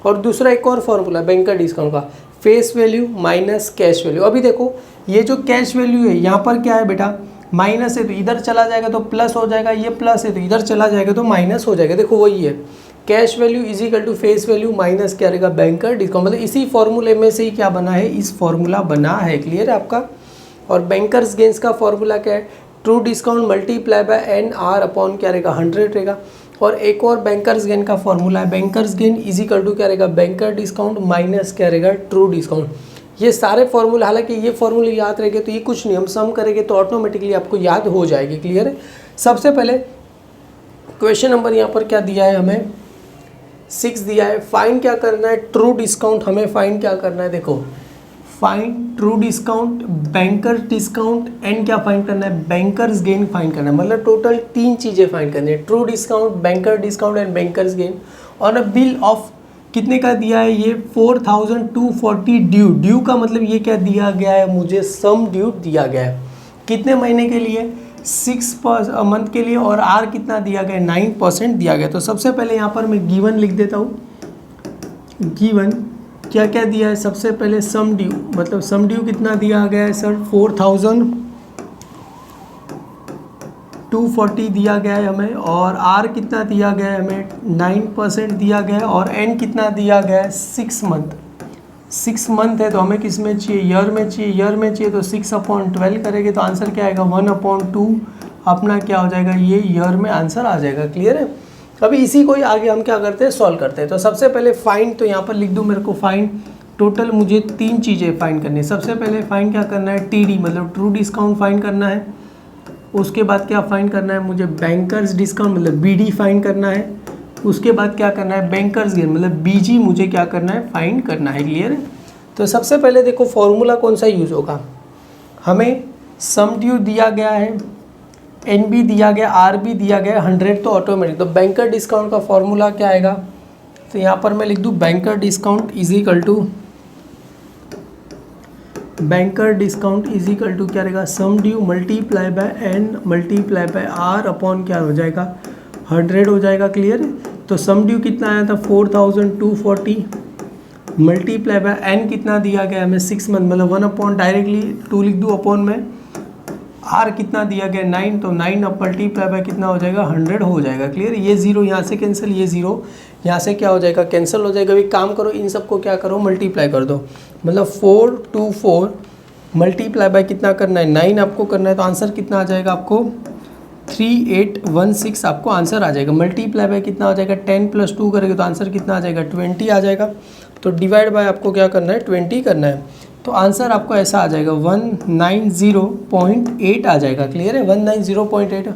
और दूसरा एक और फॉर्मूला बैंकर डिस्काउंट का face value minus cash value. अभी देखो ये जो कैश वैल्यू है यहाँ पर क्या है बेटा माइनस है, तो इधर चला जाएगा तो प्लस हो जाएगा, ये प्लस है तो इधर चला जाएगा तो माइनस हो जाएगा। देखो वही है cash value is equal to face value minus क्या रहेगा बैंकर डिस्काउंट, मतलब इसी फॉर्मूले में से ही क्या बना है इस फॉर्मूला बना है। क्लियर है आपका। और बैंकर्स गेन्स का फॉर्मूला क्या है true discount multiply by N R upon क्या रहेगा 100 रहेगा। और एक और बैंकर्स गेन का फॉर्मूला है banker's gain is equal to क्या रहेगा बैंकर डिस्काउंट माइनस क्या रहेगा ट्रू डिस्काउंट। ये सारे फॉर्मूले, हालांकि ये फॉर्मूले याद रहेंगे तो ये कुछ नहीं, हम सम करेंगे तो ऑटोमेटिकली आपको याद हो जाएगी। क्लियर है। सबसे पहले क्वेश्चन नंबर यहाँ पर क्या दिया है हमें 6 दिया है, फाइन क्या करना है ट्रू डिस्काउंट, हमें फाइन क्या करना है देखो fine true discount banker discount and क्या फाइन करना है बैंकर्स गेन फाइन करना है, मतलब टोटल 3 चीज़ें फाइन करनी है true discount banker discount and bankers gain. और अ बिल ऑफ कितने का दिया है ये 4240 ड्यू, ड्यू का मतलब ये क्या दिया गया है मुझे सम ड्यू दिया गया है, कितने महीने के लिए 6 मंथ के लिए, और आर कितना दिया गया 9% दिया गया। तो सबसे पहले यहाँ पर मैं गिवन लिख देता हूँ, गिवन क्या क्या दिया है सबसे पहले सम ड्यू, मतलब सम ड्यू कितना दिया गया है सर 4240 दिया गया है हमें, और आर कितना दिया गया है हमें 9% दिया गया है, और एन कितना दिया गया है 6 मंथ, 6 मंथ है तो हमें किस में चाहिए ईयर में चाहिए, ईयर में चाहिए तो 6/12 करेंगे तो आंसर क्या आएगा 1/2 अपना क्या हो जाएगा ये ईयर में आंसर आ जाएगा। क्लियर है। अभी इसी को ही आगे हम क्या करते हैं सॉल्व करते हैं। तो सबसे पहले फाइन, तो यहाँ पर लिख दूँ मेरे को फाइन टोटल मुझे 3 चीज़ें फाइंड करनी है। सबसे पहले फाइंड क्या करना है, TD मतलब ट्रू डिस्काउंट फाइंड करना है। उसके बाद क्या फाइंड करना है मुझे, बैंकर्स डिस्काउंट मतलब BD फाइंड करना है। उसके बाद क्या करना है, बैंकर्स गेन मतलब BG मुझे क्या करना है, फाइंड करना है। क्लियर है। तो सबसे पहले देखो फॉर्मूला कौन सा यूज़ होगा, हमें सम ड्यू दिया गया है, NB दिया गया, RB दिया गया, 100 तो ऑटोमेटिक। तो बैंकर डिस्काउंट का फॉर्मूला क्या आएगा, तो यहाँ पर मैं लिख दूँ banker discount is equal to क्या रहेगा, sum due multiply by N multiply by R upon क्या हो जाएगा, 100 हो जाएगा। क्लियर है। तो सम ड्यू कितना आया था 4240 मल्टीप्लाई बाय N कितना दिया गया हमें 6 मंथ मतलब 1 अपॉन डायरेक्टली 2 लिख दूँ अपॉन में, R कितना दिया गया 9 तो 9 अब मल्टीप्लाई बाय कितना हो जाएगा 100 हो जाएगा। क्लियर। ये जीरो यहाँ से कैंसिल, ये जीरो यहाँ से क्या हो जाएगा कैंसिल हो जाएगा। अभी काम करो इन सबको क्या करो मल्टीप्लाई कर दो, मतलब 424 मल्टीप्लाई बाय कितना करना है 9 आपको करना है। तो आंसर कितना आ जाएगा आपको 3816 आपको आंसर आ जाएगा। मल्टीप्लाई बाय कितना हो जाएगा 10 + 2 करेंगे तो आंसर कितना आ जाएगा 20 आ जाएगा। तो डिवाइड बाय आपको क्या करना है 20 करना है। तो आंसर आपको ऐसा आ जाएगा 190.8 आ जाएगा। क्लियर है 190.8।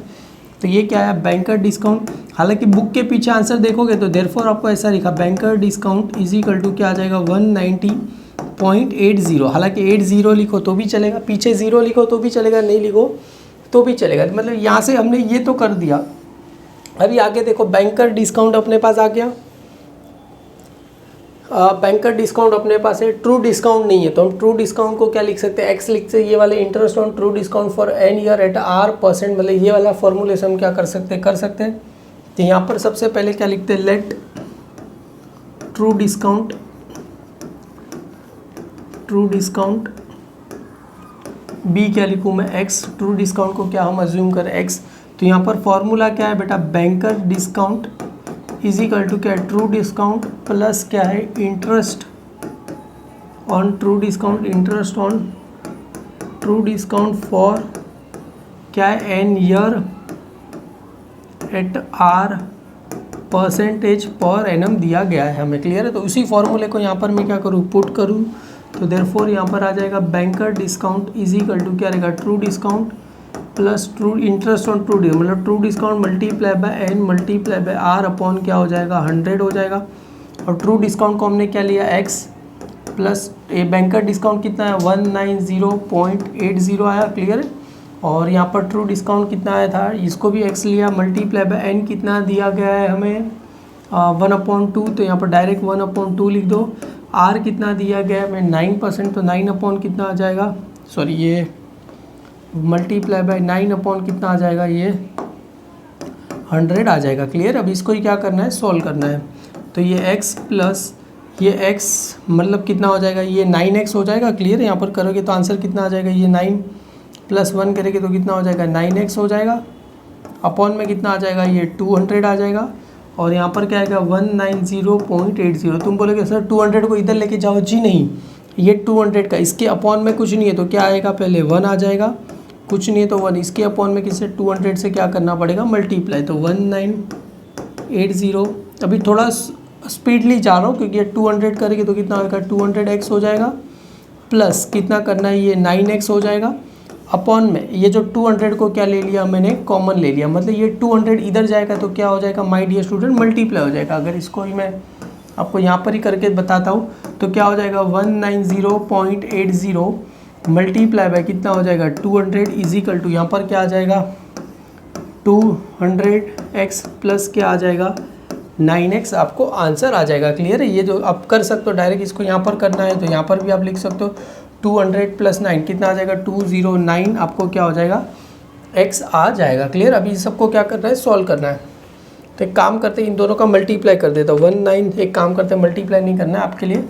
तो ये क्या है बैंकर डिस्काउंट। हालांकि बुक के पीछे आंसर देखोगे तो देयरफॉर आपको ऐसा लिखा banker discount is equal to क्या आ जाएगा 190.80। हालांकि 80 लिखो तो भी चलेगा, पीछे 0 लिखो तो भी चलेगा, नहीं लिखो तो भी चलेगा। मतलब यहाँ से हमने ये तो कर दिया। अभी आगे देखो बैंकर डिस्काउंट अपने पास आ गया। बैंकर डिस्काउंट अपने पास है, ट्रू डिस्काउंट नहीं है तो हम ट्रू डिस्काउंट को क्या लिख सकते हैं एक्स लिख सकते हैं। ये वाले interest on true discount for N year at R% मतलब ये वाला फॉर्मूलेशन क्या कर सकते हैं। तो यहाँ पर सबसे पहले क्या लिखते हैं लेट ट्रू डिस्काउंट B क्या लिखूँ मैं X, ट्रू डिस्काउंट को क्या हम अज्यूम करें X। तो यहाँ पर फॉर्मूला क्या है बेटा banker discount is equal to क्या है ट्रू डिस्काउंट प्लस क्या है interest on true discount for क्या है N year at R% per annum दिया गया है हमें। क्लियर है। तो उसी फॉर्मूले को यहाँ पर मैं क्या करूँ पुट करूँ। तो देयरफॉर यहाँ पर आ जाएगा banker discount is equal to क्या रहेगा true discount plus true interest on true मतलब true discount multiply by N multiply by R upon क्या हो जाएगा 100 हो जाएगा। और ट्रू डिस्काउंट को हमने क्या लिया X प्लस ये बैंकर डिस्काउंट कितना है 190.80 आया। क्लियर है। और यहाँ पर ट्रू डिस्काउंट कितना आया था इसको भी X लिया मल्टीप्लाई बाय N कितना दिया गया है हमें 1/2। तो यहाँ पर डायरेक्ट 1/2 लिख दो। R कितना दिया गया है हमें 9% तो 9 अपॉन कितना आ जाएगा, सॉरी ये मल्टीप्लाई बाय 9 अपॉन कितना आ जाएगा ये 100 आ जाएगा। क्लियर। अब इसको ही क्या करना है सॉल्व करना है। तो ये x प्लस ये x मतलब कितना हो जाएगा ये 9x हो जाएगा। क्लियर है। यहाँ पर करोगे तो आंसर कितना आ जाएगा ये 9 + 1 करेंगे तो कितना हो जाएगा 9x हो जाएगा। अपॉन में कितना आ जाएगा ये 200 आ जाएगा। और यहाँ पर क्या आएगा 190.80। तुम बोलोगे सर 200 को इधर लेके जाओ, जी नहीं ये 200 का इसके अपॉन में कुछ नहीं है तो क्या आएगा पहले 1 आ जाएगा, कुछ नहीं है तो 1 इसके अपॉन में किससे 200 से क्या करना पड़ेगा मल्टीप्लाई। तो 1980। अभी थोड़ा स्पीडली जा रहा हूँ क्योंकि ये 200 करेंगे तो कितना होगा 200x हो जाएगा प्लस कितना करना है ये 9x हो जाएगा। अपॉन में ये जो 200 को क्या ले लिया मैंने कॉमन ले लिया, मतलब ये 200 इधर जाएगा तो क्या हो जाएगा माय डियर स्टूडेंट मल्टीप्लाई हो जाएगा। अगर इसको ही मैं आपको यहाँ पर ही करके बताता हूँ तो क्या हो जाएगा 190.80 मल्टीप्लाई बाय कितना हो जाएगा 200 इज इक्वल टू यहाँ पर क्या आ जाएगा 200x प्लस क्या आ जाएगा 9x आपको आंसर आ जाएगा। क्लियर है। ये जो आप कर सकते हो डायरेक्ट इसको यहाँ पर करना है तो यहाँ पर भी आप लिख सकते हो 200 + 9 कितना आ जाएगा 209 आपको क्या हो जाएगा x आ जाएगा। क्लियर। अभी इस सबको क्या करना है सॉल्व करना है। तो एक काम करते हैं इन दोनों का मल्टीप्लाई कर देता हूँ 19 एक काम करते हैं मल्टीप्लाई नहीं करना है आपके लिए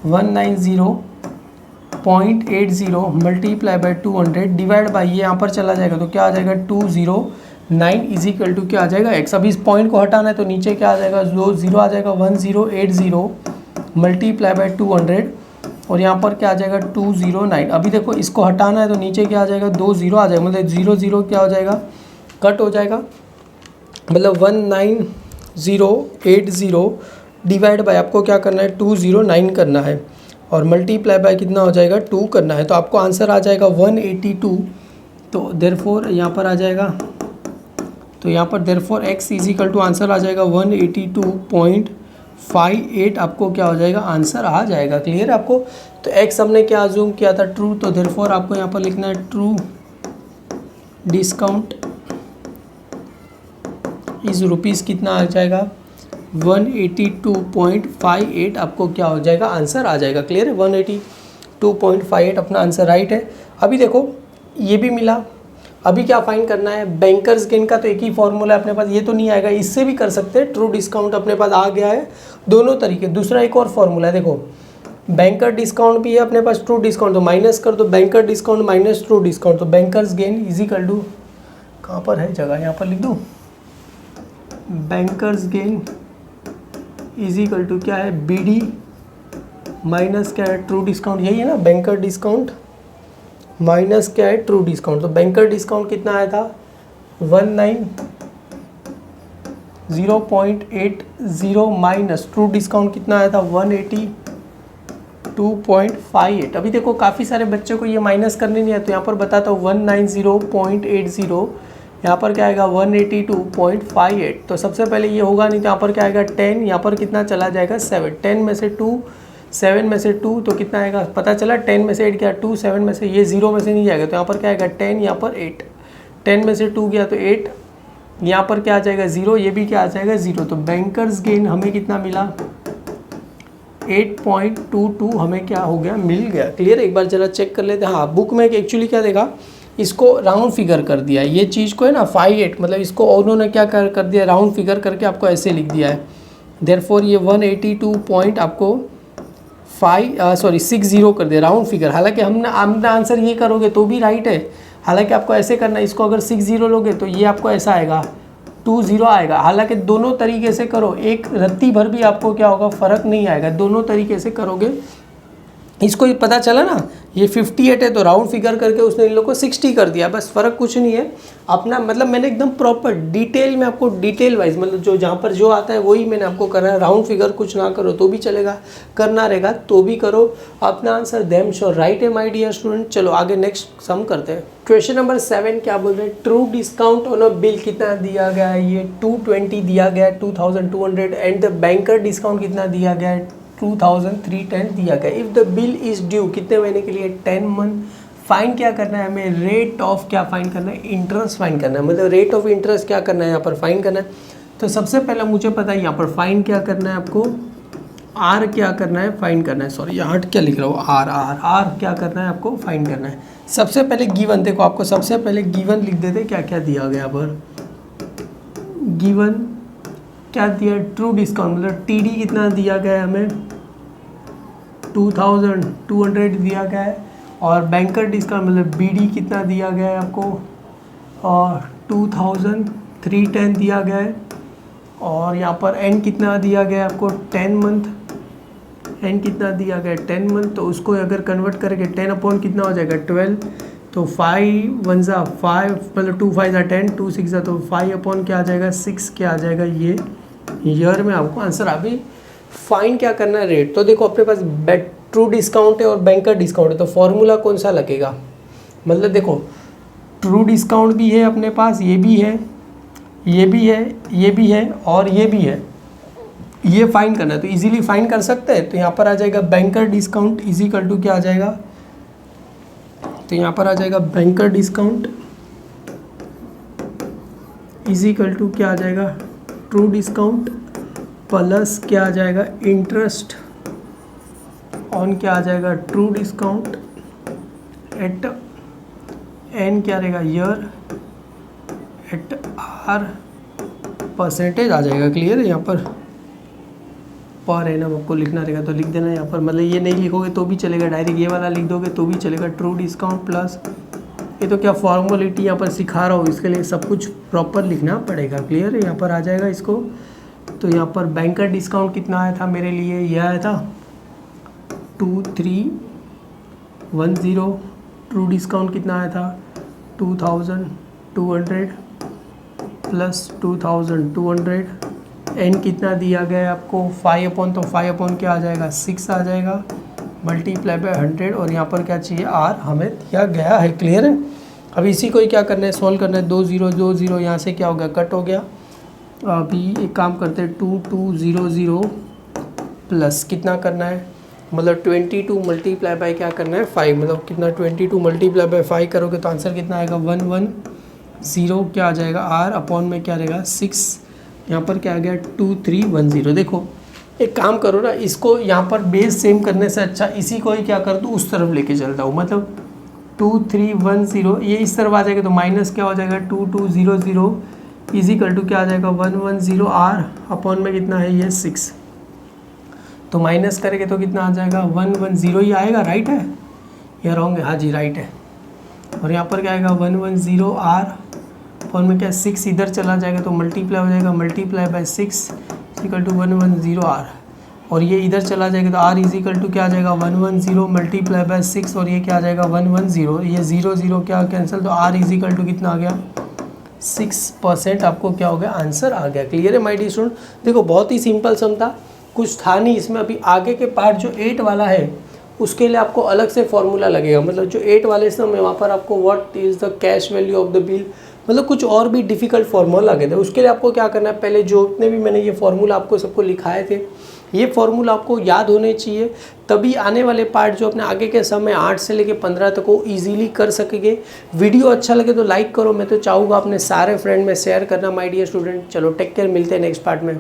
190.80 मल्टीप्लाई बाय 200 डिवाइड बाय ये यहाँ पर चला जाएगा तो क्या आ जाएगा 209 इज इक्वल टू क्या आ जाएगा x। अभी इस पॉइंट को हटाना है तो नीचे क्या आ जाएगा 0 आ जाएगा 1080 मल्टीप्लाई बाय 200 और यहाँ पर क्या आ जाएगा 209। अभी देखो इसको हटाना है तो नीचे क्या आ जाएगा 20 आ जाएगा मतलब 0 क्या हो जाएगा कट हो जाएगा। मतलब 19080 डिवाइड बाय आपको क्या करना है 209 करना है। और मल्टीप्लाई बाय कितना हो जाएगा 2 करना है, तो आपको आंसर आ जाएगा 182। तो देयरफॉर यहाँ पर आ जाएगा, तो यहाँ पर therefore x is equal to answer आ जाएगा 182.58 आपको क्या हो जाएगा आंसर आ जाएगा। क्लियर है आपको। तो x हमने क्या अज्यूम किया था ट्रू, तो देयरफॉर आपको यहाँ पर लिखना है ट्रू डिस्काउंट इस रुपीज़ कितना आ जाएगा 182.58 आपको क्या हो जाएगा आंसर आ जाएगा। क्लियर है 182.58 अपना आंसर राइट है। अभी देखो ये भी मिला, अभी क्या फाइंड करना है बैंकर्स गेन का, तो एक ही फॉर्मूला है अपने पास, ये तो नहीं आएगा, इससे भी कर सकते हैं। ट्रू डिस्काउंट अपने पास आ गया है दोनों तरीके। दूसरा एक और फॉर्मूला है, देखो बैंकर डिस्काउंट भी है अपने पास, ट्रू डिस्काउंट, तो माइनस कर दो banker discount minus true discount, तो बैंकर्स गेन इजिकल टू, कहाँ पर है जगह, यहाँ पर लिख दूँ, बैंकर्स गेन इजिकल टू क्या है बी डी माइनस क्या है ट्रू डिस्काउंट, यही है ना, बैंकर डिस्काउंट माइनस क्या है ट्रू डिस्काउंट। तो बैंकर डिस्काउंट कितना आया था 190.80 माइनस ट्रू डिस्काउंट कितना आया था 182.58। अभी देखो काफ़ी सारे बच्चों को ये माइनस करने नहीं है, तो यहाँ पर बताता हूँ 190.80, यहाँ पर क्या आएगा 182.58। तो सबसे पहले ये होगा नहीं, तो यहाँ पर क्या आएगा 10, यहाँ पर कितना चला जाएगा 7, 10 में से 2, 7 में से 2, तो कितना आएगा पता चला, 10 में से 8 गया 2, 7 में से ये 0 में से नहीं जाएगा, तो यहाँ पर क्या आएगा 10, यहाँ पर 8, 10 में से 2 गया तो 8, यहाँ पर क्या आ जाएगा 0, ये भी क्या आ जाएगा 0। तो बैंकर्स गेन हमें कितना मिला 8.22 हमें क्या हो गया मिल गया। क्लियर, एक बार जरा चेक कर लेते हैं। हाँ बुक में एक्चुअली क्या देखा, इसको राउंड फिगर कर दिया है, ये चीज़ को है ना 58, मतलब इसको उन्होंने क्या कर दिया राउंड फिगर करके आपको ऐसे लिख दिया है। देयरफॉर ये 182 पॉइंट आपको 60 कर दिया राउंड फिगर। हालांकि हमने आंसर ये करोगे तो भी राइट है, हालांकि आपको ऐसे करना है, इसको अगर 60 लोगे तो ये आपको ऐसा आएगा 20 आएगा। हालांकि दोनों तरीके से करो, एक रत्ती भर भी आपको क्या होगा फ़र्क नहीं आएगा, दोनों तरीके से करोगे। इसको ही पता चला ना ये 58 है, तो राउंड फिगर करके उसने इन लोग को 60 कर दिया, बस फ़र्क कुछ नहीं है अपना। मतलब मैंने एकदम प्रॉपर डिटेल में आपको डिटेल वाइज, मतलब जो जहाँ पर जो आता है वही मैंने आपको करा है। राउंड फिगर कुछ ना करो तो भी चलेगा, करना रहेगा तो भी करो। अपना आंसर डैम श्योर राइट है माय डियर स्टूडेंट। चलो आगे नेक्स्ट सम करते हैं। क्वेश्चन नंबर 7 क्या बोल रहे हैं, true discount on a bill कितना दिया गया है, ये 220 दिया गया है 2200, एंड द बैंकर डिस्काउंट कितना दिया गया है 2310 दिया गया। If the bill is due कितने महीने के लिए 10 मंथ। फाइन क्या करना है हमें, रेट ऑफ क्या फाइन करना है, इंटरेस्ट फाइन करना है, मतलब रेट ऑफ इंटरेस्ट क्या करना है यहाँ पर फाइन करना है। तो सबसे पहले मुझे पता है यहाँ पर फाइन क्या करना है आपको, आर क्या करना है फाइन करना है, सॉरी यहाँ क्या लिख रहा हूँ आर क्या करना है आपको फाइन करना है। सबसे पहले गिवन, देखो आपको सबसे पहले गिवन लिख देते क्या क्या दिया गया यहाँ पर। गिवन क्या दिया, ट्रू डिस्काउंट मतलब टीडी कितना दिया गया है हमें 2200 दिया गया है, और बैंकर डिस्काउंट मतलब बीडी कितना दिया गया है आपको, और 2310 दिया गया है, और यहाँ पर एन कितना दिया गया है आपको 10 मंथ, एन कितना दिया गया है 10 मंथ। तो उसको अगर कन्वर्ट करेंगे 10 अपॉन कितना हो जाएगा 12, तो 5 1 ज़ा 5 मतलब 2 5 ज़ा 10 2 6 ज़ा, तो 5 अपॉन क्या आ जाएगा 6 क्या आ जाएगा ये ईयर में आपको आंसर। अभी फाइन क्या करना है रेट, तो देखो अपने पास ट्रू डिस्काउंट है और बैंकर डिस्काउंट है, तो फॉर्मूला कौन सा लगेगा, मतलब देखो ट्रू डिस्काउंट भी है अपने पास, ये भी है ये भी है ये भी है और ये भी है, ये फाइन करना है तो इजीली फाइन कर सकते हैं। तो यहाँ पर आ जाएगा बैंकर डिस्काउंट इजिकल टू क्या आ जाएगा, तो यहाँ पर आ जाएगा बैंकर डिस्काउंट इजिकल टू क्या आ जाएगा ट्रू डिस्काउंट प्लस क्या आ जाएगा इंटरेस्ट ऑन क्या आ जाएगा ट्रू डिस्काउंट एट एन क्या रहेगा ईयर एट आर परसेंटेज आ जाएगा। क्लियर है, यहाँ पर एनम आपको लिखना रहेगा तो लिख देना यहाँ पर, मतलब ये नहीं लिखोगे तो भी चलेगा, डायरेक्ट ये वाला लिख दोगे तो भी चलेगा। ट्रू डिस्काउंट प्लस ये तो क्या फॉर्मेलिटी यहाँ पर सिखा रहा हूँ, इसके लिए सब कुछ प्रॉपर लिखना पड़ेगा। क्लियर है, यहाँ पर आ जाएगा इसको। तो यहाँ पर बैंकर डिस्काउंट कितना आया था मेरे लिए, यह आया था 2310। ट्रू डिस्काउंट कितना आया था 2200 प्लस 2200, एन कितना दिया गया है आपको 5 अपॉन, तो 5 अपॉन क्या आ जाएगा 6 आ जाएगा, मल्टीप्लाई बाय 100 और यहाँ पर क्या चाहिए r हमें दिया गया है। क्लियर है। अब इसी को ही क्या करना है, सॉल्व करना है। 2 0 2 0 यहाँ से क्या हो गया, कट हो गया। अभी एक काम करते हैं 2 2 0 0 प्लस कितना करना है, मतलब 22 मल्टीप्लाई बाय क्या करना है 5, मतलब कितना 22 मल्टीप्लाई बाय 5 करोगे तो आंसर कितना आएगा 110 क्या आ जाएगा r अपॉन में क्या रहेगा 6, यहाँ पर क्या आ गया 2310। देखो एक काम करो ना, इसको यहाँ पर बेस सेम करने से अच्छा इसी को ही क्या कर दूँ उस तरफ लेके चलता हूँ, मतलब 2310 ये इस तरफ आ जाएगा तो माइनस क्या हो जाएगा 2200 इजिकल टू क्या आ जाएगा 110 r अपॉन में कितना है ये 6, तो माइनस करेंगे तो कितना आ जाएगा 110 ही आएगा। राइट है या रॉन्ग है, हाँ जी राइट है। और यहाँ पर क्या आएगा 110 r अपॉन में क्या 6 इधर चला जाएगा तो मल्टीप्लाई हो जाएगा, multiply by 6 is equal to 110 r, और ये इधर चला जाएगा तो r इजिकल टू क्या आ जाएगा 110 मल्टीप्लाई बाय 6 और ये क्या आ जाएगा 110, ये 0 0 क्या कैंसिल, तो r इजिकल टू कितना आ गया 6%, आपको क्या हो गया आंसर आ गया। क्लियर है माय डियर स्टूडेंट। देखो बहुत ही सिंपल सम था, कुछ था नहीं इसमें। अभी आगे के पार्ट जो 8 वाला है उसके लिए आपको अलग से फॉर्मूला लगेगा, मतलब जो 8 वाले सम है वहाँ पर आपको what is the cash value of the bill, मतलब कुछ और भी डिफ़िकल्ट फार्मूला लगे थे। उसके लिए आपको क्या करना है, पहले जो इतने भी मैंने ये फार्मूला आपको सबको लिखाए थे ये फार्मूला आपको याद होने चाहिए, तभी आने वाले पार्ट जो अपने आगे के समय 8 से लेके 15 तक को ईजिली कर सकेंगे। वीडियो अच्छा लगे तो लाइक करो, मैं तो चाहूँगा अपने सारे फ्रेंड में शेयर करना माय डियर स्टूडेंट। चलो टेक केयर, मिलते हैं नेक्स्ट पार्ट में।